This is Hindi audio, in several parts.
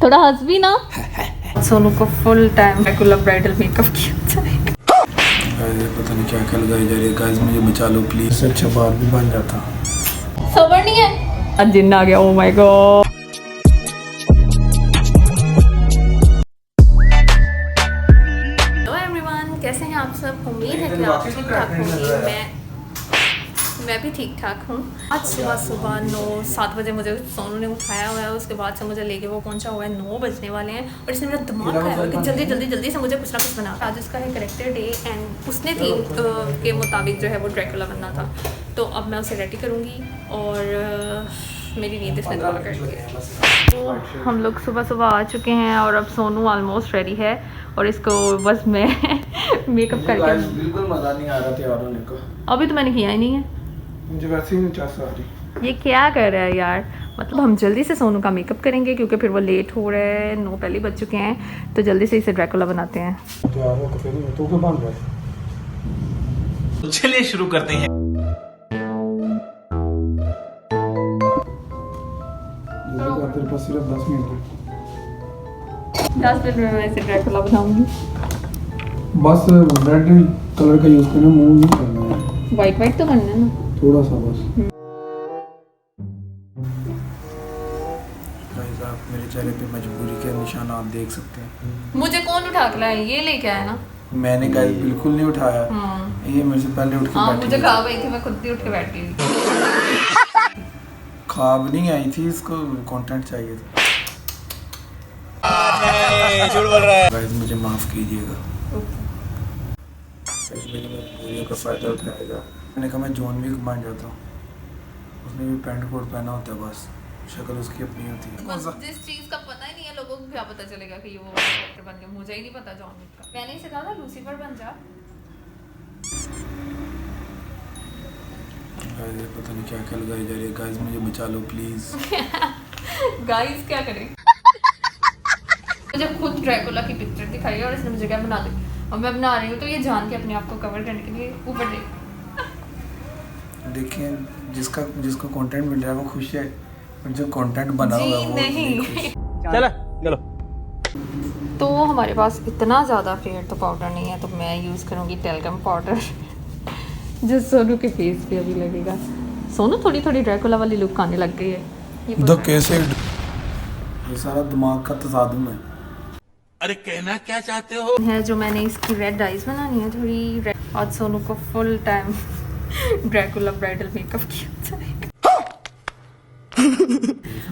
थोड़ा हंस भी ना। सोनू को full time Dracula bridal makeup किया जाएगा। पता नहीं क्या क्या लगाई जा रही है गाइस, मुझे बचा लो प्लीज। इससे अच्छा बार भी बन जाता। सबर नहीं है। जिन्न आ गया। Oh my God. Hello everyone, कैसे हैं आप सब? उम्मीद है कि आप ठीक ठाक होंगे। मैं भी ठीक ठाक हूँ। आज सुबह 9-7 बजे मुझे सोनू ने उठाया हुआ है। उसके बाद से मुझे लेके वो पहुंचा हुआ है। 9 बजने वाले हैं और इसने मेरा दिमाग खाया हुआ है कि जल्दी से मुझे कुछ ना कुछ बना। आज उसका है करेक्टर डे एंड उसने थीम के मुताबिक जो है वो ड्रैकुला बनना था। तो अब मैं उसे रेडी करूँगी और मेरी नींद इसने दबा कर दी है। तो हम लोग सुबह आ चुके हैं और अब सोनू ऑलमोस्ट रेडी है और इसको बस मैं मेकअप करके। बिल्कुल मजा नहीं आ रहा तैयार होने को। अभी तो मैंने किया ही नहीं है। मुझे वैसे ही नहीं चाह रही। ये क्या कर रहा है यार? मतलब हम जल्दी से सोनू का मेकअप करेंगे क्योंकि फिर वो लेट हो रहा है। 9 पहले बज चुके हैं तो जल्दी से इसे ड्रैकुला बनाते हैं। तैयार हो तो फिर तू क्यों बन रहा है? चलिए शुरू करते हैं। तेरे पास सिर्फ 10 मिनट है। 10 मिनट में मैं इसे ड्रैकुला बनाऊंगी। बस रेड कलर का यूज करना, मूव नहीं करना है। वाइट तो करना है ना थोड़ा सा बस। गाइस आप मेरे चेहरे पे मजबूरी के निशान आप देख सकते हैं। मुझे कौन उठा के लाया? ये लेके आया ना। मैंने गाइस बिल्कुल नहीं उठाया। ये मेरे से पहले उठ के बैठी मुझे थी। खा गई थी, मैं खुद ही उठ के बैठ गई। ख्वाब नहीं आई थी, इसको कंटेंट चाहिए था। झूठ बोल रहा है। गाइस मुझे माफ कीजिएगा। मेरी मजबूरियों का फायदा उठाएगा। मैंने कहा मैं जॉन विक बन जाता हूँ। उसने भी पैंट कोट पहना होता है, बस शक्ल उसकी अपनी होती है। जिस चीज का पता ही नहीं है लोगों को क्या पता चलेगा कि वो कैरेक्टर बन गया? मुझे ही नहीं पता जॉन विक का। मैंने इसे कहा था लूसीफर बन जा। गाइस पता नहीं क्या क्या लगाई जा रही है। गाइस मुझे बचा लो प्लीज। गाइस क्या करें? मुझे खुद ड्रैकुला की पिक्चर दिखाई है और इसने मुझे क्या बना दी और मैं बना रही हूँ तो ये जान के अपने आप को कवर करने के लिए ऊपर देखिए जिसको कंटेंट मिल रहा है वो खुश है, और जो कंटेंट बना हुआ है वो नहीं। चलो तो हमारे पास इतना ज़्यादा फेयर तो पाउडर नहीं है तो मैं यूज़ करूँगी टेल्कम पाउडर जो सोनू के फेस पे अभी लगेगा। सोनू थोड़ी ड्रैकुला वाली लुक आने लग गई है। ये कैसे ये सारा दिमाग का तसादुम है। अरे कहना क्या चाहते हो? है जो मैंने इसकी रेड आइज बनानी है थोड़ी रेड। आज सोनू को full time Dracula bridal makeup किया जाएगा।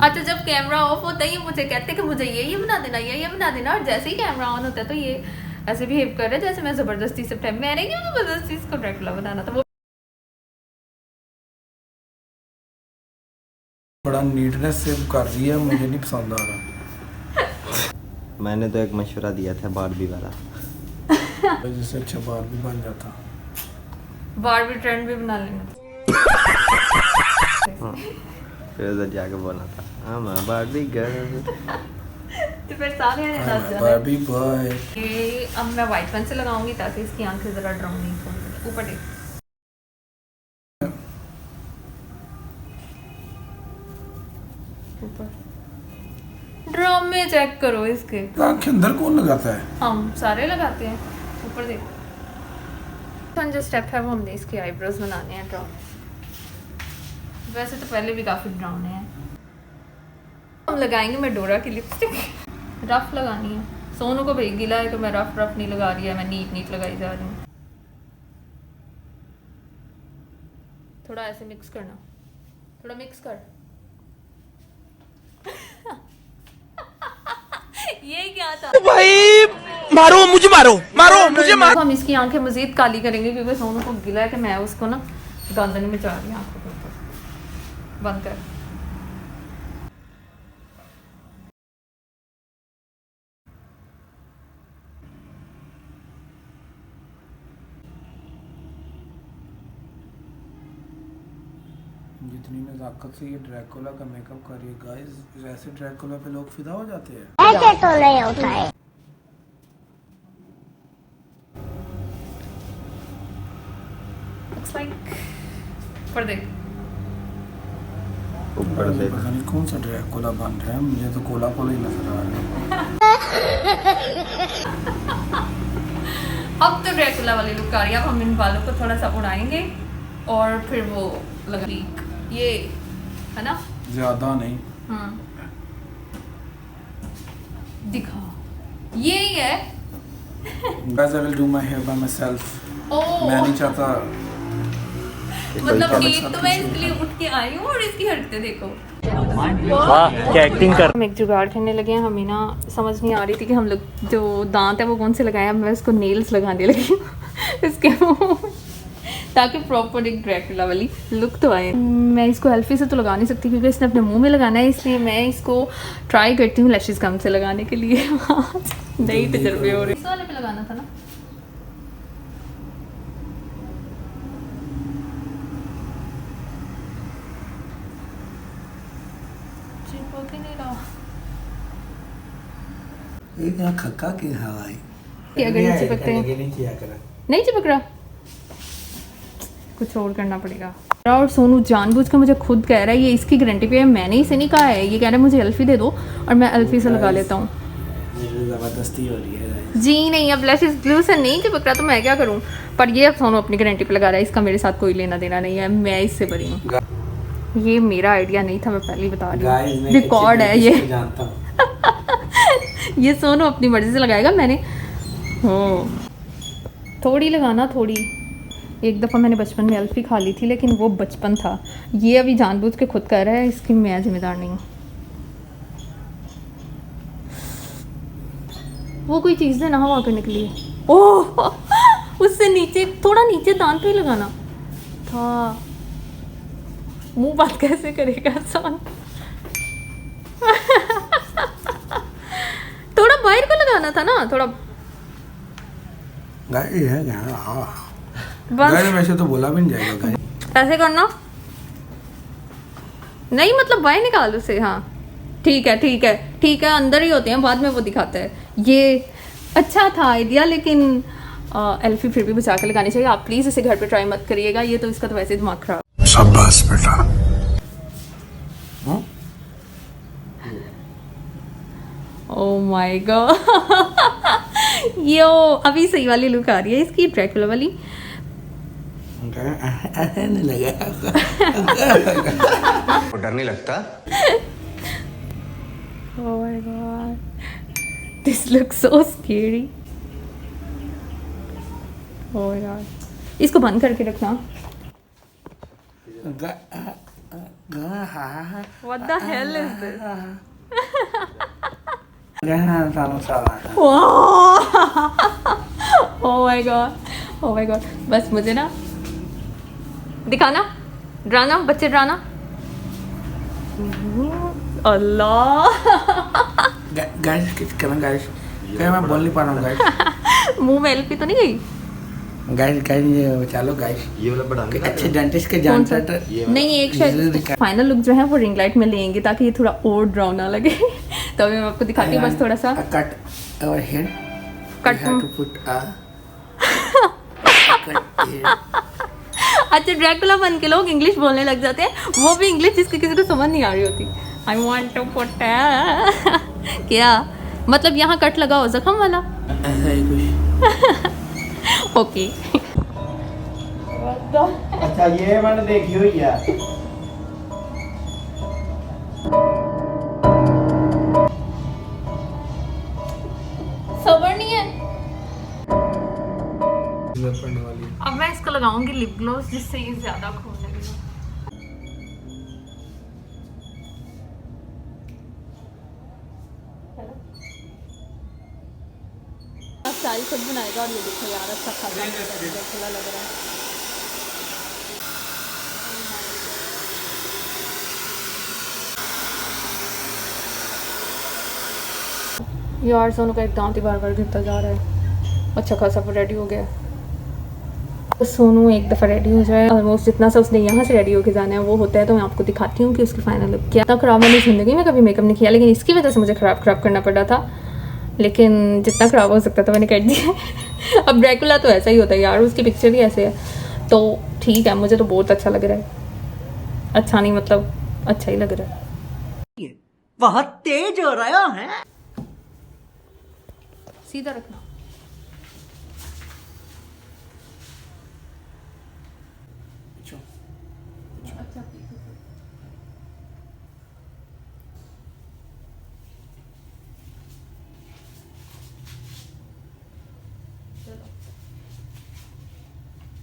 अच्छा जब कैमरा ऑफ होता है ये मुझे कहते कि मुझे ये बना देना, ये बना देना, और जैसे ही कैमरा ऑन होता है तो ये ऐसे बिहेव कर रहे हैं जैसे मैं जबरदस्ती से मैंने क्यों जबरदस्ती इसको ड्रैकुला बनाना था। वो बड़ा नीटनेस से कर रही है, मुझे नहीं पसंद आ रहा। मैंने तो एक मशवरा दिया था बारबी वाला। जिससे अच्छा बार भी बन जाता। बारबी ट्रेंड भी बना लेना था। फिर उधर जाके बोला था हाँ मैं बारबी गर्ल। तो फिर सारे बारबी बॉय। ये अब मैं वाइट पेन से लगाऊंगी ताकि इसकी आंखें जरा ड्राउनी हो। ऊपर देख ऊपर ड्रम में चेक करो इसके। आँख अंदर कौन लगाता है? हम सारे लगाते हैं। ऊपर देखो जो स्टेप है वो हमने इसके आईब्रोज बनाने हैं ड्राउन। वैसे तो पहले भी काफ़ी ब्राउन है। हम लगाएंगे मेडोरा की लिपस्टिक। रफ लगानी है। सोनू को भाई गिला है तो मैं रफ नहीं लगा रही है, मैं नीट लगाई जा रही हूँ। थोड़ा ऐसे मिक्स करना, थोड़ा मिक्स कर। ये क्या था भाई? मारो मुझे मारो। हम इसकी आंखें मजीद काली करेंगे क्योंकि सोनू को गिला है कि मैं उसको ना गंदन में चढ़ा रही हूँ आंखों के ऊपर। बंद कर। जितनी नजाकत से ये ड्रैकुला का मेकअप कर रही है गाइस, ऐसे ड्रैकुला पे लोग फिदा हो जाते हैं। ऐसे तो नहीं होता है। Looks like ऊपर देख। ऊपर से पता नहीं कौन सा ड्रैकुला बन रहा है, मुझे तो कोला कोला ही नजर आ रहा है। अब तो ड्रैकुला वाली लुक आ रही है। अब हम इन बालों को थोड़ा सा उड़ाएंगे और फिर वो लगा ये है ना, ज्यादा नहीं। दिखा ये ही है। Guys, I will do my hair by myself. मैं नहीं चाहता। मतलब एक तो मैं इसलिए उठ के आई हूँ और इसकी हरकतें देखो। वाह क्या एक्टिंग कर। हम एक जुगाड़ करने लगे हैं। हमें ना समझ नहीं आ रही थी कि हम लोग जो दांत है वो कौन से लगाए। मैं उसको नेल्स लगाने लगी हूँ इसके मुँह, ताकि प्रॉपर एक ड्रैकुला वाली लुक तो आए। मैं इसको एल्फी से तो लगा नहीं सकती क्योंकि इसने अपने मुंह में लगाना है, इसलिए मैं इसको ट्राई करती हूँ लैशेस कम से लगाने के लिए। नई तजर्बे हो रहे। इस वाले पे लगाना था ना। चिपक ही नहीं रहा। एक यहाँ खक्का की हवाई अगर नहीं चिपकते हैं, नहीं किया करा, नहीं चिपक रहा, कुछ और करना पड़ेगा। और सोनू जानबूझ कर मुझे खुद कह रहा है, ये इसकी गारंटी पे है, मैंने इसे नहीं कहा है। ये कह रहा है मुझे एल्फी दे दो और मैं एल्फी से लगा लेता हूँ। जबरदस्ती हो रही है जी नहीं, अब लैशेस ग्लू से नहीं चिपक रहा तो मैं क्या करूँ। पर ये अब सोनू अपनी गारंटी पे लगा रहा है, इसका मेरे साथ कोई लेना देना नहीं है, मैं इससे बरी हूँ। ये मेरा आइडिया नहीं था, मैं पहले ही बता रही हूँ। रिकॉर्ड है ये। ये सोनू अपनी मर्जी से लगाएगा। मैंने थोड़ी लगाना, थोड़ी। एक दफ़ा मैंने बचपन में एल्फी खा ली थी, लेकिन वो बचपन था। ये अभी जानबूझ के खुद कर रहा है, इसकी मैं जिम्मेदार नहीं हूँ। वो कोई चीज़ है ना हवा करने के लिए। ओह उससे नीचे, थोड़ा नीचे दांत पे ही लगाना था। मुंह बात कैसे करेगा इंसान। थोड़ा बाहर को लगाना था ना, थोड़ा। गाइस वैसे तो बोला भी नहीं जाएगा गाइस। ऐसे करना नहीं, मतलब बाहर निकाल उसे। हाँ ठीक है ठीक है ठीक है, अंदर ही होते हैं, बाद में वो दिखाता है। ये अच्छा था आइडिया, लेकिन एल्फी फिर भी बचा के लगानी चाहिए। आप प्लीज़ इसे घर पे ट्राई मत करिएगा, ये तो इसका तो वैसे दिमाग खराब। शाबाश बेटा। Oh my God. यो अभी सही वाली लुक आ रही है इसकी, ड्रैकुला वाली। नहीं लगा। डर नहीं लगता। Oh my god, this looks so scary. Oh my god, इसको बंद करके रखना। What the hell is this? Oh my god, oh my god, बस मुझे ना दिखाना, डराना, बच्चे डराना। अल्लाह गाइस किस करना गाइस, क्या मैं बोल नहीं पा रहा हूँ गाइस। मुंह में एल्फी तो नहीं गई गाइस। गाइस ये चलो गाइस, ये वाला बढ़ा के अच्छे डेंटिस्ट के जान सेट नहीं, एक शायद फाइनल लुक जो है वो रिंग लाइट में लेंगे ताकि ये थोड़ा और डरावना लगे। तो अभी मैं आपको दिखाती हूँ बस थोड़ा सा। कट और हेड कट टू पुट अच्छा, ड्रैकुला बन के लोग इंग्लिश बोलने लग जाते हैं, वो भी इंग्लिश जिसकी किसी को समझ नहीं आ रही होती। आई वॉन्ट टू पुट क्या मतलब, यहाँ कट लगा हो जख्म वाला। ऐसा ही कुछ। ओके अच्छा ये मैंने देखी हुई है। सबर नहीं है। पड़ने वाली है। अब मैं इसको लगाऊंगी लिप ग्लोस, जिससे ये ज्यादा खून लगेगा। स्टाइल खुद बनाएगा और ये देखो यार, अच्छा खासा लग रहा है। यार सोनू का एक दांत ही बार बार गिरता जा रहा है। अच्छा खासा रेडी हो गया। तो सोनू एक दफ़ा रेडी हो जाए, ऑलमोस्ट जितना सा उसने यहाँ से रेडी होके जाना है वो होता है, तो मैं आपको दिखाती हूँ कि उसकी फाइनल लुक क्या। इतना ख़राब मैंने ज़िंदगी में कभी मेकअप नहीं किया, लेकिन इसकी वजह से मुझे ख़राब करना पड़ा था। लेकिन जितना ख़राब हो सकता था मैंने कर दिया। अब ड्रैकुला तो ऐसा ही होता है यार, उसकी पिक्चर ही ऐसे है। तो ठीक है, मुझे तो बहुत अच्छा लग रहा है। अच्छा नहीं मतलब अच्छा ही लग रहा है। बहुत तेज हो रहा है। सीधा रखना। अच्छा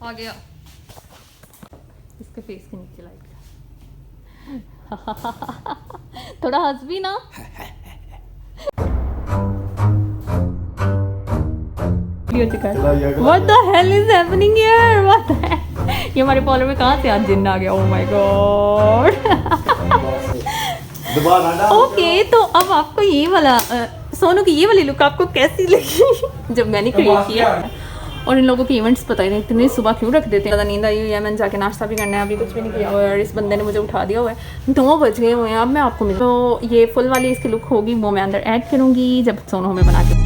आ गया। इसके फेस के नीचे लाइट थोड़ा हंस भी ना। What the hell is happening here? What the hell? ये हमारे पॉलर में कहाँ से आज जिन्न आ गया? Oh my god! ओके तो अब आपको ये वाला सोनू की ये वाली लुक आपको कैसी लगी जब मैंने क्रिएट किया? और इन लोगों के इवेंट्स पता ही नहीं इतनी सुबह क्यों रख देते हैं। ज़्यादा नींद आई हुई है, मैंने जाके नाश्ता भी करना है, अभी कुछ भी नहीं किया हुआ है और इस बंदे ने मुझे उठा दिया हुआ है। 2 बज गए हुए हैं। अब मैं आपको मिल तो ये फुल वाली इसकी लुक होगी वो मैं अंदर ऐड करूँगी जब सोनू हमें बना के।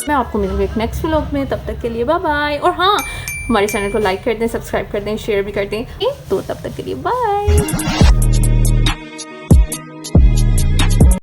मैं आपको मिलूंगी एक नेक्स्ट व्लॉग में, तब तक के लिए बाय बाय। और हाँ, हमारे चैनल को लाइक कर दें, सब्सक्राइब कर दें, शेयर भी कर दें। तो तब तक के लिए बाय।